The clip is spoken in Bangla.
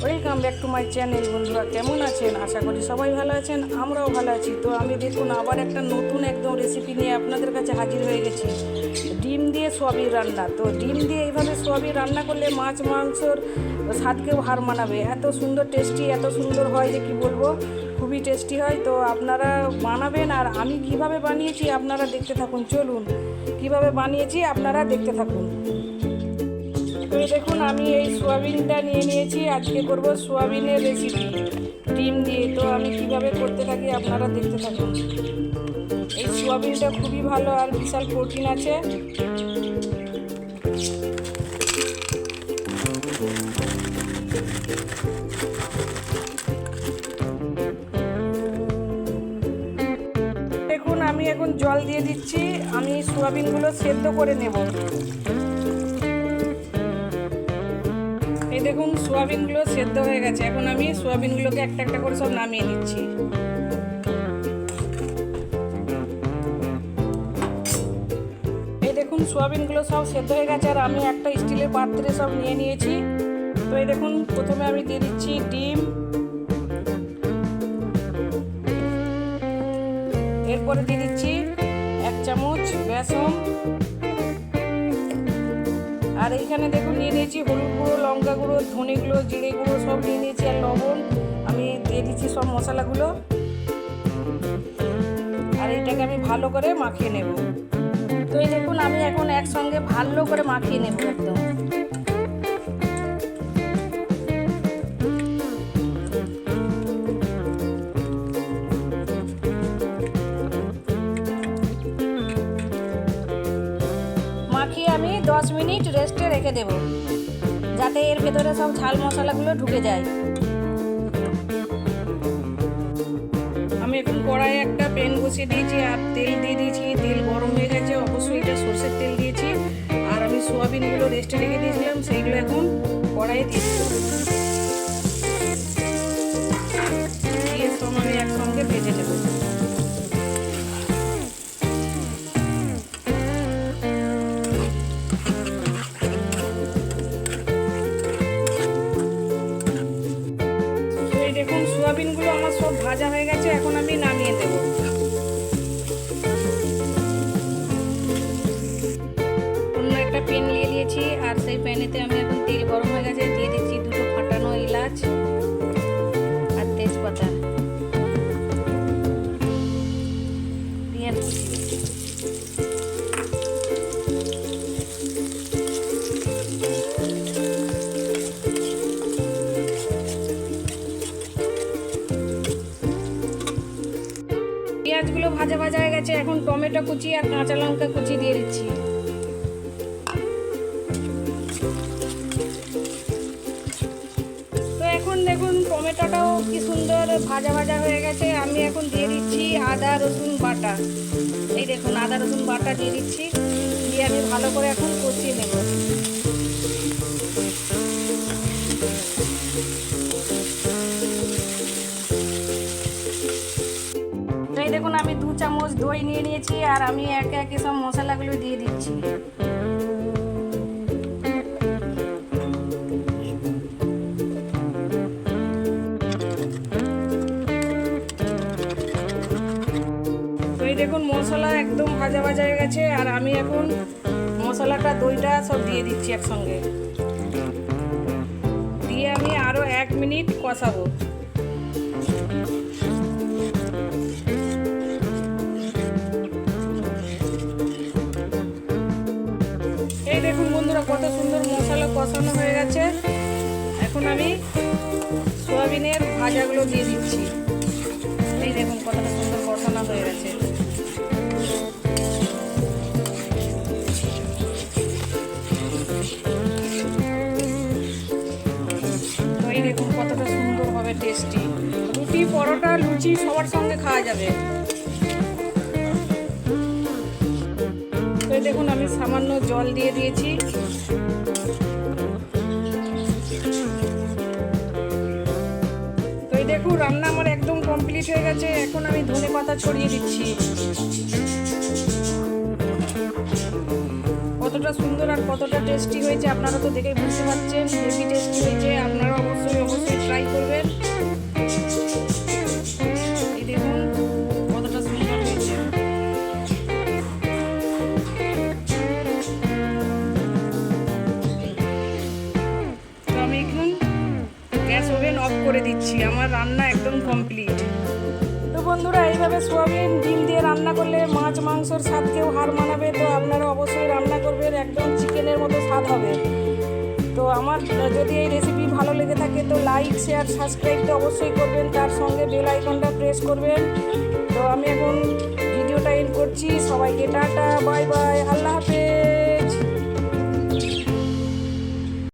Welcome back to my channel. বন্ধুরা কেমন আছেন? আশা করি সবাই ভালো আছেন, আমরাও ভালো আছি। তো আমি দেখুন আবার একটা নতুন একদম রেসিপি নিয়ে আপনাদের কাছে হাজির হয়ে গেছি, ডিম দিয়ে সোয়াবিন রান্না। তো ডিম দিয়ে এইভাবে সোয়াবিন রান্না করলে মাছ মাংসর স্বাদকেও হার মানাবে। এত সুন্দর টেস্টি, এত সুন্দর হয় যে কি বলবো, খুবই টেস্টি হয়। তো আপনারা বানাবেন, আর আমি কিভাবে বানিয়েছি আপনারা দেখতে থাকুন। চলুন কিভাবে বানিয়েছি আপনারা দেখতে থাকুন। তো দেখুন আমি এই সোয়াবিনটা নিয়ে নিয়েছি, আজকে করব সোয়াবিনের রেসিপি ডিম দিয়ে। তো আমি কিভাবে করতে থাকি আপনারা দেখতে থাকুন। এই সোয়াবিনটা খুবই ভালো আর বিশাল প্রোটিন আছে। দেখুন আমি এখন জল দিয়ে দিচ্ছি, আমি সোয়াবিনগুলো সেদ্ধ করে নেব। এই দেখুন সোয়াবিনগুলো সেদ্ধ হয়ে গেছে, এখন আমি সোয়াবিনগুলোকে একটা একটা করে সব নামিয়ে নিচ্ছি। এই দেখুন সোয়াবিনগুলো সব সেদ্ধ হয়ে গেছে, আর আমি একটা স্টিলের পাত্রে সব নিয়ে নিয়েছি। তো এই দেখুন প্রথমে আমি দিয়ে দিচ্ছি ডিম, এরপরে দিয়ে দিচ্ছি 1 চামচ বেসন, আর এইখানে দেখুন নিয়ে নিয়েছি হলুদ গুঁড়ো, লঙ্কা গুঁড়ো, ধনে গুঁড়ো, জিরে গুঁড়ো সব নিয়ে নিয়েছি, আর লবণ। আমি দিয়ে দিচ্ছি সব মশলাগুলো, আর এইটাকে আমি ভালো করে মাখিয়ে নেব। তো এই দেখুন আমি এখন একসঙ্গে ভালো করে মাখিয়ে নেব একদম। মাখিয়ে আমি 10 মিনিট রেস্টে রেখে দেব, যাতে এর ভেতরে সব ঝাল মশলাগুলো ঢুকে যায়। আমি এখন কড়াইয়ে একটা প্যান বসিয়ে দিয়েছি আর তেল দিয়ে দিয়েছি। তেল গরম হয়ে গেছে, অবশ্যই এটা সরষের তেল দিয়েছি। আর আমি সোয়াবিনগুলো রেস্টে রেখে দিয়েছিলাম, সেইগুলো এখন কড়াইয়ে দিয়ে দিয়ে সব আমি একসঙ্গে ভেজে নেব। দেখুন সোয়াবিনগুলো আমার সব ভাজা হয়ে গেছে, এখন আমি নামিয়ে দেব। অন্য একটা প্যান নিয়ে নিয়েছি, আর সেই প্যানেতে আমি এখন তেল গরম হয়ে গেছে, দিয়ে দিচ্ছি 2টো ফাটানো এলাচ আর তেজপাতা, পেঁয়াজ কুচি। পেঁয়াজগুলো ভাজা ভাজা হয়ে গেছে, এখন টমেটো কুচি আর কাঁচা লঙ্কা কুচি দিয়ে দিচ্ছি। তো এখন দেখুন টমেটোটাও কি সুন্দর ভাজা ভাজা হয়ে গেছে। আমি এখন দিয়ে দিচ্ছি আদা রসুন বাটা। এই দেখুন আদা রসুন বাটা দিয়ে দিচ্ছি, দিয়ে আমি ভালো করে এখন কষিয়ে নেব। এই দেখুন আমি 2 চামচ দই নিয়ে নিয়েছি, আর আমি একে একে সব মশলাগুলো দিয়ে দিচ্ছি। তো এই দেখুন মশলা একদম ভাজা ভাজা হয়ে গেছে, আর আমি এখন মশলাটা দইটা সব দিয়ে দিচ্ছি একসঙ্গে, দিয়ে আমি আরও 1 মিনিট কষাবো। এই দেখুন বন্ধুরা কত সুন্দর মশলা কষানো হয়ে গেছে। এখন আমি সোয়াবিনের ভাজাগুলো দিয়ে দিচ্ছি। এই দেখুন কতটা সুন্দর কষানো হয়ে গেছে। তো এই দেখুন কতটা সুন্দর হবে টেস্টি, রুটি পরোটা লুচি সবার সঙ্গে খাওয়া যাবে। তো দেখুন আমি সামান্য জল দিয়ে দিয়েছি। তো এই দেখুন রান্না আমার একদম কমপ্লিট হয়ে গেছে, এখন আমি ধনেপাতা ছড়িয়ে দিচ্ছি। কতটা সুন্দর আর কতটা টেস্টি হয়েছে আপনারা তো দেখেই বুঝতে পারছেন। হেভি টেস্টি হয়েছে, আপনারা অবশ্যই করে দিচ্ছি। আমার রান্না একদম কমপ্লিট। তো বন্ধুরা, এইভাবে সোয়াবিন ডিম দিয়ে রান্না করলে মাছ মাংসর স্বাদকেও হার মানাবে। তো আপনারা অবশ্যই রান্না করবেন, একদম চিকেনের মতো স্বাদ হবে। তো আমার যদি এই রেসিপি ভালো লেগে থাকে তো লাইক শেয়ার সাবস্ক্রাইব তো অবশ্যই করবেন, তার সঙ্গে বেল আইকনটা প্রেস করবেন। তো আমি এখন ভিডিওটা এন্ড করছি। সবাইকে টাটা, বাই বাই, আল্লাহ হাফেজ।